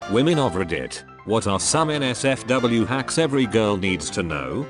Women of Reddit, what are some NSFW hacks every girl needs to know?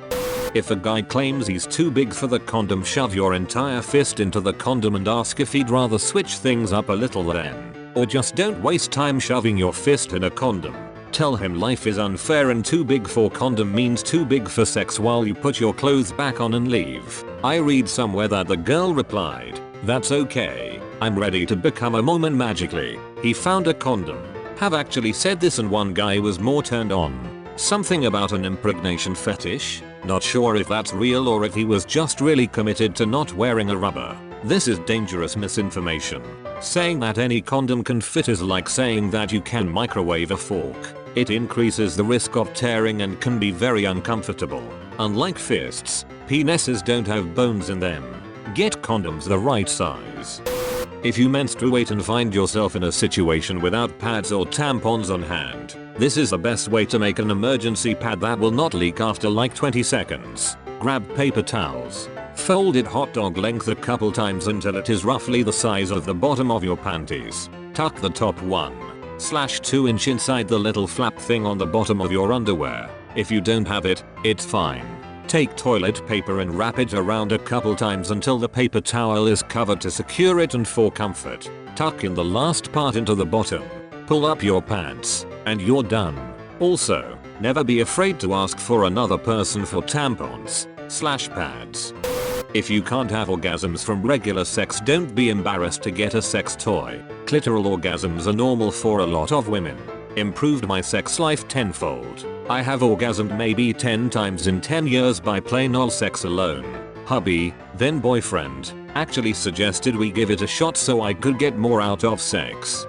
If a guy claims he's too big for the condom, shove your entire fist into the condom and ask if he'd rather switch things up a little then. Or just don't waste time shoving your fist in a condom. Tell him life is unfair and too big for condom means too big for sex while you put your clothes back on and leave. I read somewhere that the girl replied, "That's okay. I'm ready to become a Mormon magically. He found a condom." Have actually said this and one guy was more turned on. Something about an impregnation fetish? Not sure if that's real or if he was just really committed to not wearing a rubber. This is dangerous misinformation. Saying that any condom can fit is like saying that you can microwave a fork. It increases the risk of tearing and can be very uncomfortable. Unlike fists, penises don't have bones in them. Get condoms the right size. If you menstruate and find yourself in a situation without pads or tampons on hand, this is the best way to make an emergency pad that will not leak after like 20 seconds. Grab paper towels. Fold it hot dog length a couple times until it is roughly the size of the bottom of your panties. Tuck the top 1/2 inch inside the little flap thing on the bottom of your underwear. If you don't have it, it's fine. Take toilet paper and wrap it around a couple times until the paper towel is covered to secure it and for comfort. Tuck in the last part into the bottom. Pull up your pants, and you're done. Also, never be afraid to ask for another person for tampons/pads. If you can't have orgasms from regular sex, don't be embarrassed to get a sex toy. Clitoral orgasms are normal for a lot of women. Improved my sex life tenfold. I have orgasmed maybe 10 times in 10 years by plain old sex alone. Hubby, then boyfriend, actually suggested we give it a shot so I could get more out of sex.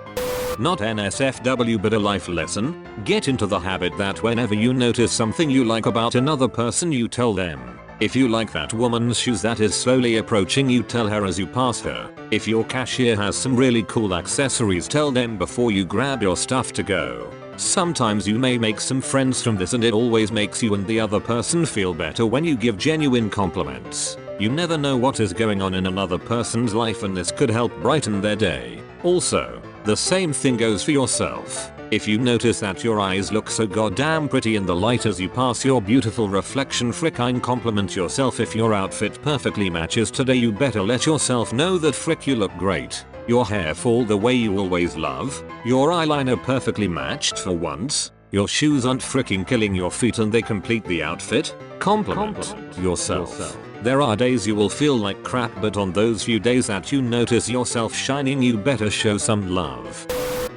Not NSFW but a life lesson. Get into the habit that whenever you notice something you like about another person you tell them. If you like that woman's shoes that is slowly approaching you, tell her as you pass her. If your cashier has some really cool accessories, tell them before you grab your stuff to go. Sometimes you may make some friends from this and it always makes you and the other person feel better when you give genuine compliments. You never know what is going on in another person's life and this could help brighten their day. Also, the same thing goes for yourself. If you notice that your eyes look so goddamn pretty in the light as you pass your beautiful reflection, frickin' compliment yourself. If your outfit perfectly matches today, you better let yourself know that frick you look great. Your hair fall the way you always love. Your eyeliner perfectly matched for once. Your shoes aren't fricking killing your feet and they complete the outfit. Compliment yourself. There are days you will feel like crap, but on those few days that you notice yourself shining, you better show some love.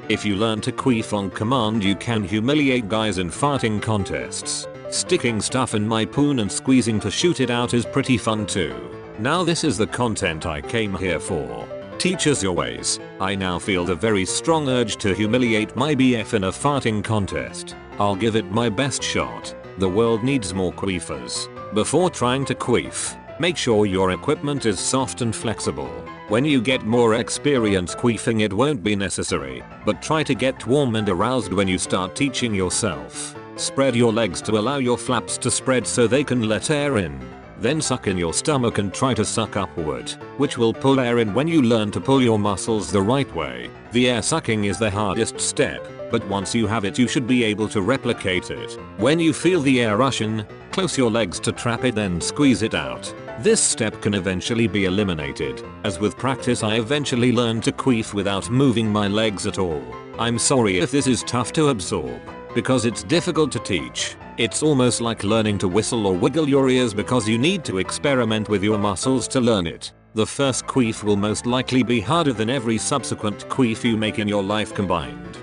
If you learn to queef on command, you can humiliate guys in farting contests. Sticking stuff in my poon and squeezing to shoot it out is pretty fun too. Now this is the content I came here for. Teach us your ways. I now feel the very strong urge to humiliate my BF in a farting contest. I'll give it my best shot. The world needs more queefers. Before trying to queef, make sure your equipment is soft and flexible. When you get more experience queefing, it won't be necessary, but try to get warm and aroused when you start teaching yourself. Spread your legs to allow your flaps to spread so they can let air in. Then suck in your stomach and try to suck upward, which will pull air in when you learn to pull your muscles the right way. The air sucking is the hardest step, but once you have it you should be able to replicate it. When you feel the air rush in, close your legs to trap it, then squeeze it out. This step can eventually be eliminated, as with practice I eventually learned to queef without moving my legs at all. I'm sorry if this is tough to absorb, because it's difficult to teach. It's almost like learning to whistle or wiggle your ears because you need to experiment with your muscles to learn it. The first queef will most likely be harder than every subsequent queef you make in your life combined.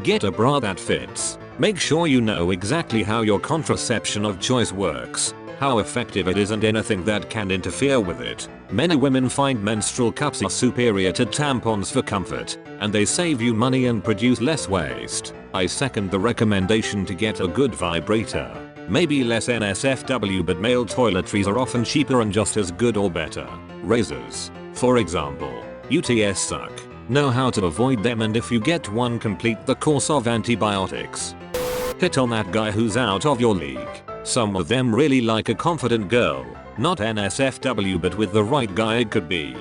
Get a bra that fits. Make sure you know exactly how your contraception of choice works, how effective it is, and anything that can interfere with it. Many women find menstrual cups are superior to tampons for comfort, and they save you money and produce less waste. I second the recommendation to get a good vibrator. Maybe less NSFW, but male toiletries are often cheaper and just as good or better. Razors, for example. UTS suck. Know how to avoid them, and if you get one, complete the course of antibiotics. Hit on that guy who's out of your league. Some of them really like a confident girl. Not NSFW, but with the right guy it could be.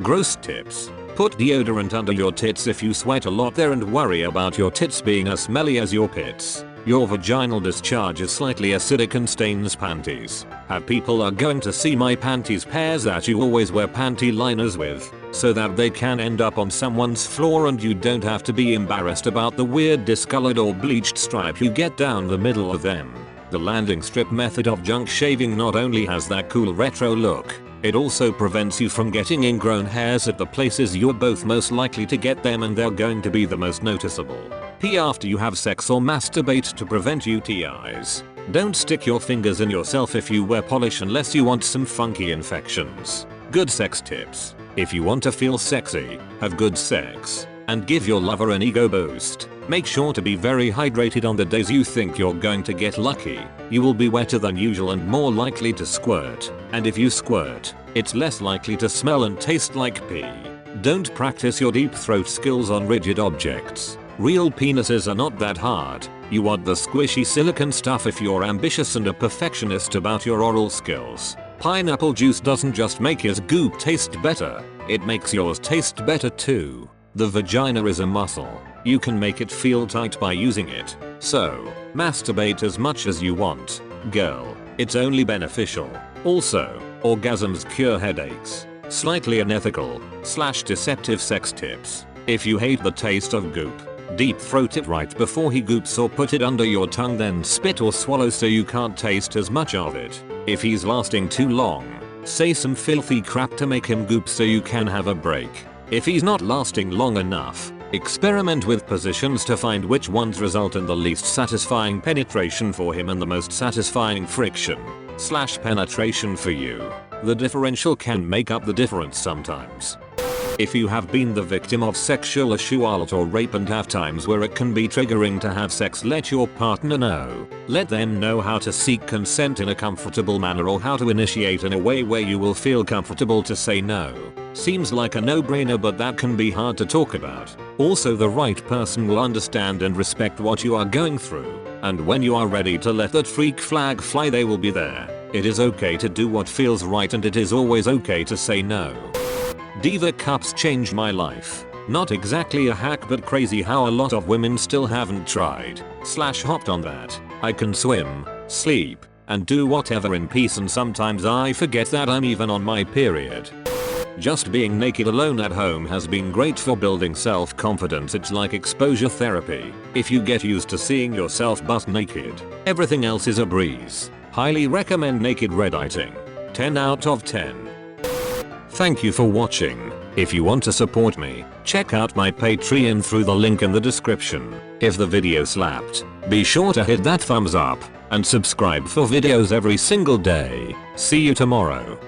Gross tips. Put deodorant under your tits if you sweat a lot there and worry about your tits being as smelly as your pits. Your vaginal discharge is slightly acidic and stains panties. People are going to see my panties pairs that you always wear panty liners with, so that they can end up on someone's floor and you don't have to be embarrassed about the weird discolored or bleached stripe you get down the middle of them. The landing strip method of junk shaving not only has that cool retro look, it also prevents you from getting ingrown hairs at the places you're both most likely to get them, and they're going to be the most noticeable. Pee after you have sex or masturbate to prevent UTIs. Don't stick your fingers in yourself if you wear polish unless you want some funky infections. Good sex tips. If you want to feel sexy, have good sex, and give your lover an ego boost, make sure to be very hydrated on the days you think you're going to get lucky. You will be wetter than usual and more likely to squirt, and if you squirt, it's less likely to smell and taste like pee. Don't practice your deep throat skills on rigid objects. Real penises are not that hard. You want the squishy silicone stuff if you're ambitious and a perfectionist about your oral skills. Pineapple juice doesn't just make his goop taste better, it makes yours taste better too. The vagina is a muscle. You can make it feel tight by using it. So, masturbate as much as you want, girl. It's only beneficial. Also, orgasms cure headaches. Slightly unethical / deceptive sex tips. If you hate the taste of goop, deep throat it right before he goops or put it under your tongue, then spit or swallow so you can't taste as much of it. If he's lasting too long, say some filthy crap to make him goop so you can have a break. If he's not lasting long enough, experiment with positions to find which ones result in the least satisfying penetration for him and the most satisfying friction / penetration for you. The differential can make up the difference sometimes. If you have been the victim of sexual assault or rape and have times where it can be triggering to have sex, let your partner know. Let them know how to seek consent in a comfortable manner or how to initiate in a way where you will feel comfortable to say no. Seems like a no-brainer, but that can be hard to talk about. Also, the right person will understand and respect what you are going through, and when you are ready to let that freak flag fly, they will be there. It is okay to do what feels right, and it is always okay to say no. Diva cups changed my life. Not exactly a hack, but crazy how a lot of women still haven't tried / hopped on that. I can swim, sleep, and do whatever in peace, and sometimes I forget that I'm even on my period. Just being naked alone at home has been great for building self-confidence. It's like exposure therapy. If you get used to seeing yourself butt naked, everything else is a breeze. Highly recommend Naked Redditing. 10 out of 10. Thank you for watching. If you want to support me, check out my Patreon through the link in the description. If the video slapped, be sure to hit that thumbs up and subscribe for videos every single day. See you tomorrow.